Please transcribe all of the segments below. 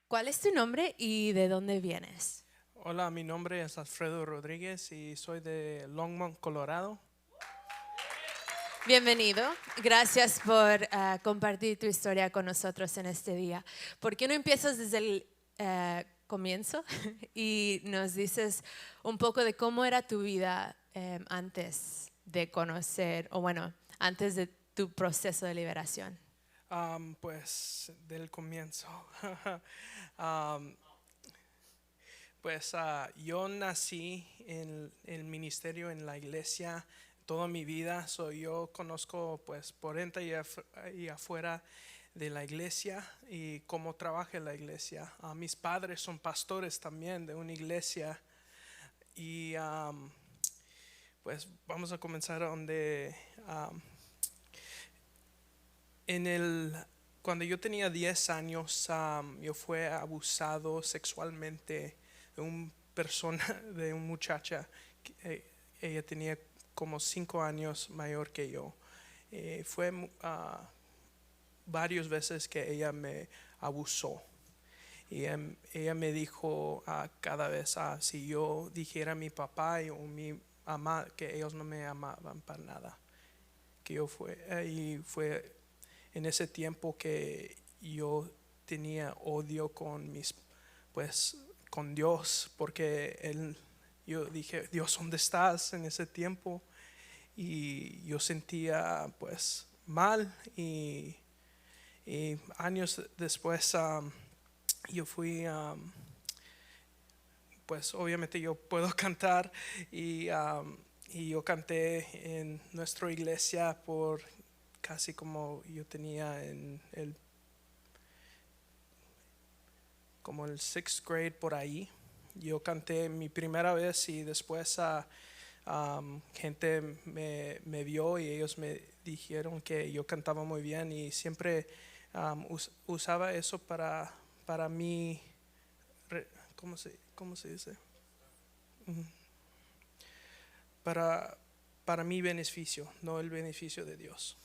¿Cuál es tu nombre y de dónde vienes? Hola, mi nombre es Alfredo Rodríguez y soy de Longmont, Colorado. Bienvenido. Gracias por compartir tu historia con nosotros en este día. ¿Por qué no empiezas desde el comienzo y nos dices un poco de cómo era tu vida antes de conocer, o bueno, antes de tu proceso de liberación? Pues del comienzo. Am, yo nací en el ministerio en la iglesia toda mi vida. Yo conozco pues por dentro y afuera de la iglesia y cómo trabaja la iglesia. Mis padres son pastores también de una iglesia y pues vamos a comenzar donde en el cuando yo tenía 10 años, yo fui abusado sexualmente de una persona, de una muchacha. Ella tenía como 5 años mayor que yo. Fue varias veces que ella me abusó. Y ella me dijo cada vez, si yo dijera a mi papá o mi mamá que ellos no me amaban para nada. Que yo fue en ese tiempo que yo tenía odio con pues con Dios, porque yo dije, Dios, ¿dónde estás en ese tiempo? Y yo sentía pues mal y años después yo fui, pues obviamente yo puedo cantar y yo canté en nuestra iglesia por casi como yo tenía como el sixth grade por ahí. Yo canté mi primera vez y después gente me vio y ellos me dijeron que yo cantaba muy bien y siempre usaba eso para mí, cómo se dice? Ujú. Para, para mi beneficio, no el beneficio de Dios.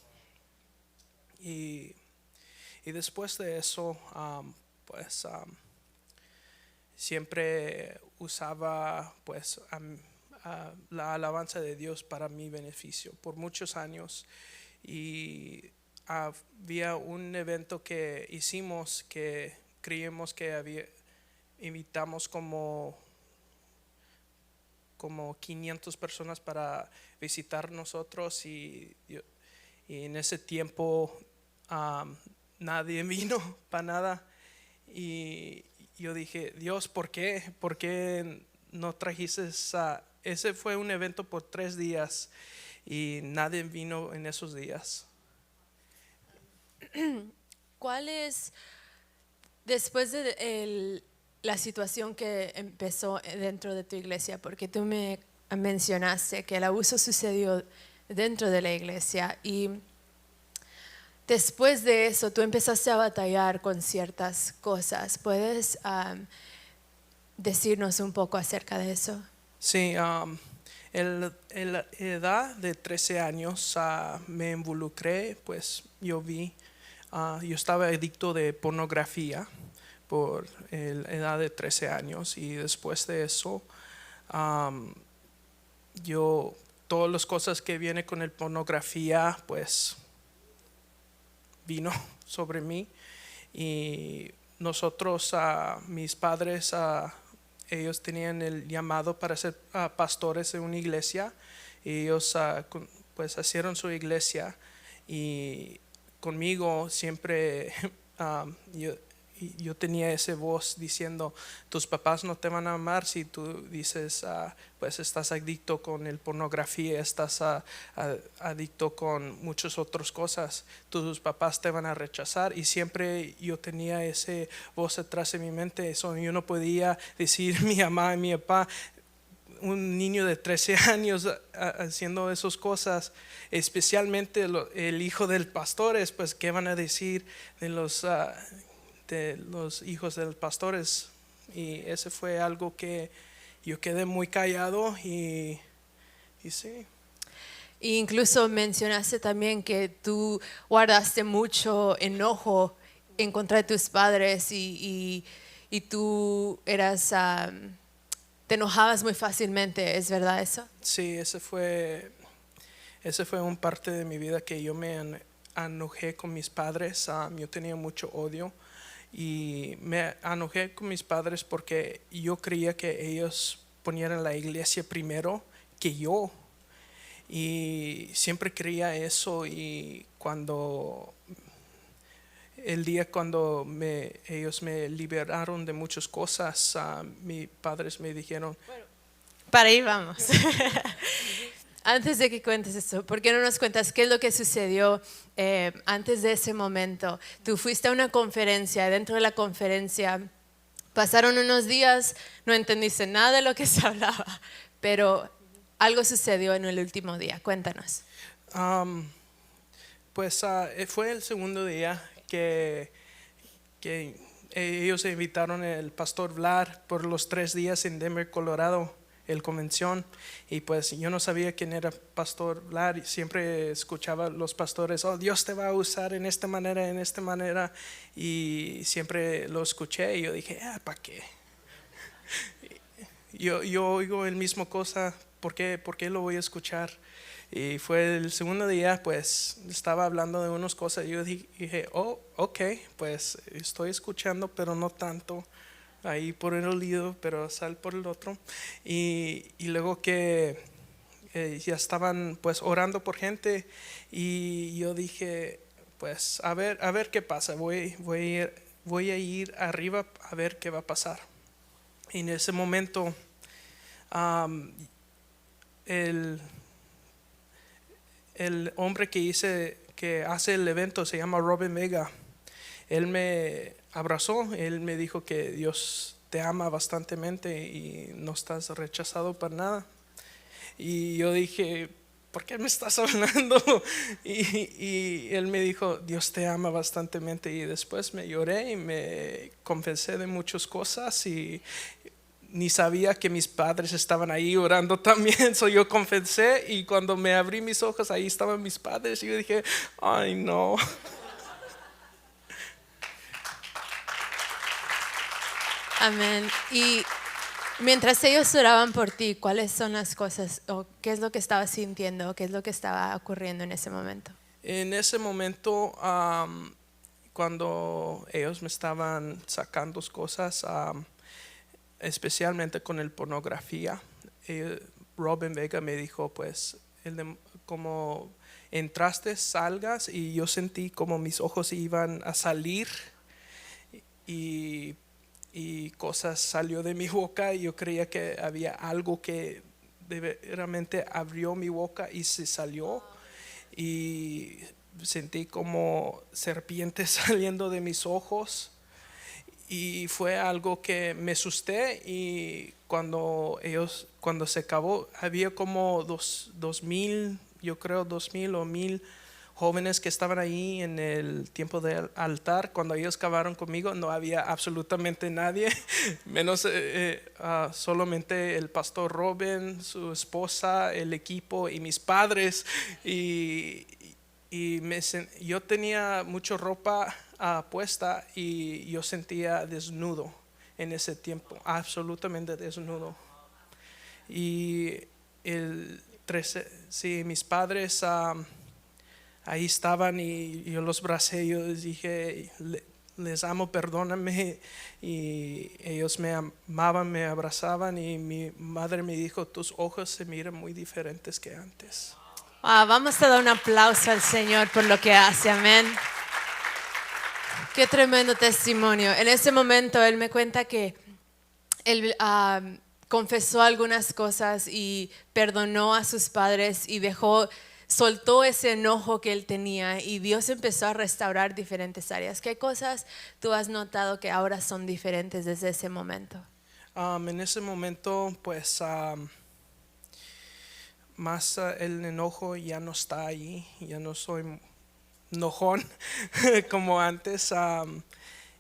Y, y después de eso, pues siempre usaba pues la alabanza de Dios para mi beneficio por muchos años. Y había un evento que hicimos que creímos que invitamos como 500 personas para visitar nosotros y en ese tiempo nadie vino para nada y yo dije, Dios, ¿por qué? ¿Por qué no trajiste ese fue un evento por 3 días y nadie vino en esos días? ¿Cuál es, después de la situación que empezó dentro de tu iglesia, porque tú me mencionaste que el abuso sucedió dentro de la iglesia y después de eso tú empezaste a batallar con ciertas cosas? ¿Puedes decirnos un poco acerca de eso? Sí, en la edad de 13 años me involucré, pues yo estaba adicto de pornografía por la edad de 13 años y después de eso, am, yo, todas las cosas que viene con el pornografía, pues vino sobre mí y nosotros, mis padres, ellos tenían el llamado para ser pastores de una iglesia y ellos pues hicieron su iglesia y conmigo siempre yo tenía esa voz diciendo, tus papás no te van a amar si tú dices, pues estás adicto con el pornografía, estás adicto con muchas otras cosas, tus papás te van a rechazar. Y siempre yo tenía esa voz atrás de mi mente, eso yo no podía decir mi mamá y mi papá, un niño de 13 años haciendo esas cosas, especialmente el hijo del pastor, pues qué van a decir de los hijos de los pastores. Y ese fue algo que yo quedé muy callado y sí. E incluso mencionaste también que tú guardaste mucho enojo en contra de tus padres y tú eras, te enojabas muy fácilmente, ¿es verdad eso? Sí, ese fue un parte de mi vida que yo me enojé con mis padres. Yo tenía mucho odio y me enojé con mis padres porque yo creía que ellos ponieran la iglesia primero que yo. Y siempre creía eso, y cuando el día cuando ellos me liberaron de muchas cosas, mis padres me dijeron, Para ahí vamos. Antes de que cuentes esto, ¿por qué no nos cuentas qué es lo que sucedió antes de ese momento? Tú fuiste a una conferencia, dentro de la conferencia pasaron unos días, no entendiste nada de lo que se hablaba, pero algo sucedió en el último día. Cuéntanos. um, pues fue el segundo día que ellos invitaron al pastor Vlad por los 3 días en Denver, Colorado, el convención. Y pues yo no sabía quién era pastor Vlad, y siempre escuchaba a los pastores, oh, Dios te va a usar en esta manera, y siempre lo escuché y yo dije, ¿para qué? Yo oigo el mismo cosa, ¿por qué lo voy a escuchar? Y fue el segundo día, pues estaba hablando de unas cosas y yo dije, oh, ok, pues estoy escuchando, pero no tanto, ahí por el oído, pero sal por el otro. Y luego que ya estaban pues orando por gente, y yo dije, pues a ver qué pasa, voy a ir arriba a ver qué va a pasar. Y en ese momento el hombre que hace el evento se llama Robin Vega. Él me abrazó, él me dijo que Dios te ama bastantemente y no estás rechazado para nada. Y yo dije, ¿por qué me estás hablando? Y él me dijo, Dios te ama bastantemente. Y después me lloré y me confesé de muchas cosas, y ni sabía que mis padres estaban ahí orando también. So yo confesé, y cuando me abrí mis ojos, ahí estaban mis padres, y yo dije, ay no. Amén. Y mientras ellos oraban por ti, ¿cuáles son las cosas o qué es lo que estabas sintiendo, qué es lo que estaba ocurriendo en ese momento? En ese momento, cuando ellos me estaban sacando cosas, especialmente con el pornografía, Robin Vega me dijo, pues, como entraste, salgas, y yo sentí como mis ojos iban a salir, y, y cosas salió de mi boca, y yo creía que había algo que verdaderamente abrió mi boca y se salió, y sentí como serpientes saliendo de mis ojos. Y fue algo que me asusté, y cuando se acabó, había como 2000, yo creo 2000 o 1000 jóvenes que estaban ahí en el tiempo del altar. Cuando ellos acabaron conmigo, no había absolutamente nadie, menos solamente el pastor Robin, su esposa, el equipo y mis padres. Y yo tenía mucha ropa puesta, y yo sentía desnudo en ese tiempo, absolutamente desnudo. Y sí, mis padres ahí estaban, y yo los abracé, yo les dije, les amo, perdóname, y ellos me amaban, me abrazaban, y mi madre me dijo, tus ojos se miran muy diferentes que antes. Vamos a dar un aplauso al Señor por lo que hace, amén. Qué tremendo testimonio. En ese momento él me cuenta que él confesó algunas cosas y perdonó a sus padres y soltó ese enojo que él tenía, y Dios empezó a restaurar diferentes áreas. ¿Qué cosas tú has notado que ahora son diferentes desde ese momento? En ese momento, pues más el enojo ya no está ahí, ya no soy enojón como antes.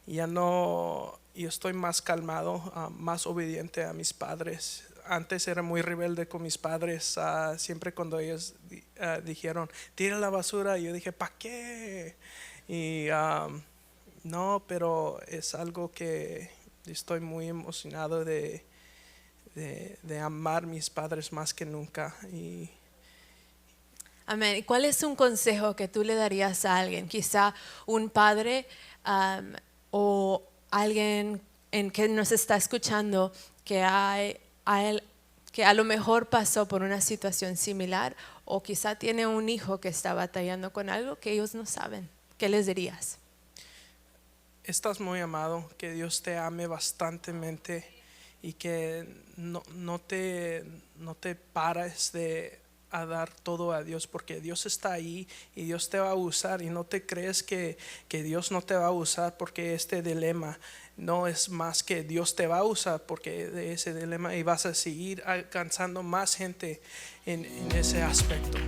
Ya no, yo estoy más calmado, más obediente a mis padres. Antes era muy rebelde con mis padres, siempre cuando ellos dijeron tira la basura, yo dije ¿para qué? Y no, pero es algo que estoy muy emocionado de amar a mis padres más que nunca. Amén. ¿Y cuál es un consejo que tú le darías a alguien? Quizá un padre o alguien que nos está escuchando que a lo mejor pasó por una situación similar, o quizá tiene un hijo que está batallando con algo que ellos no saben. ¿Qué les dirías? Estás muy amado, que Dios te ame bastantemente y que no te pares a dar todo a Dios, porque Dios está ahí y Dios te va a usar, y no te crees que Dios no te va a usar, porque este dilema no es más que Dios te va a usar porque de ese dilema, y vas a seguir alcanzando más gente en ese aspecto.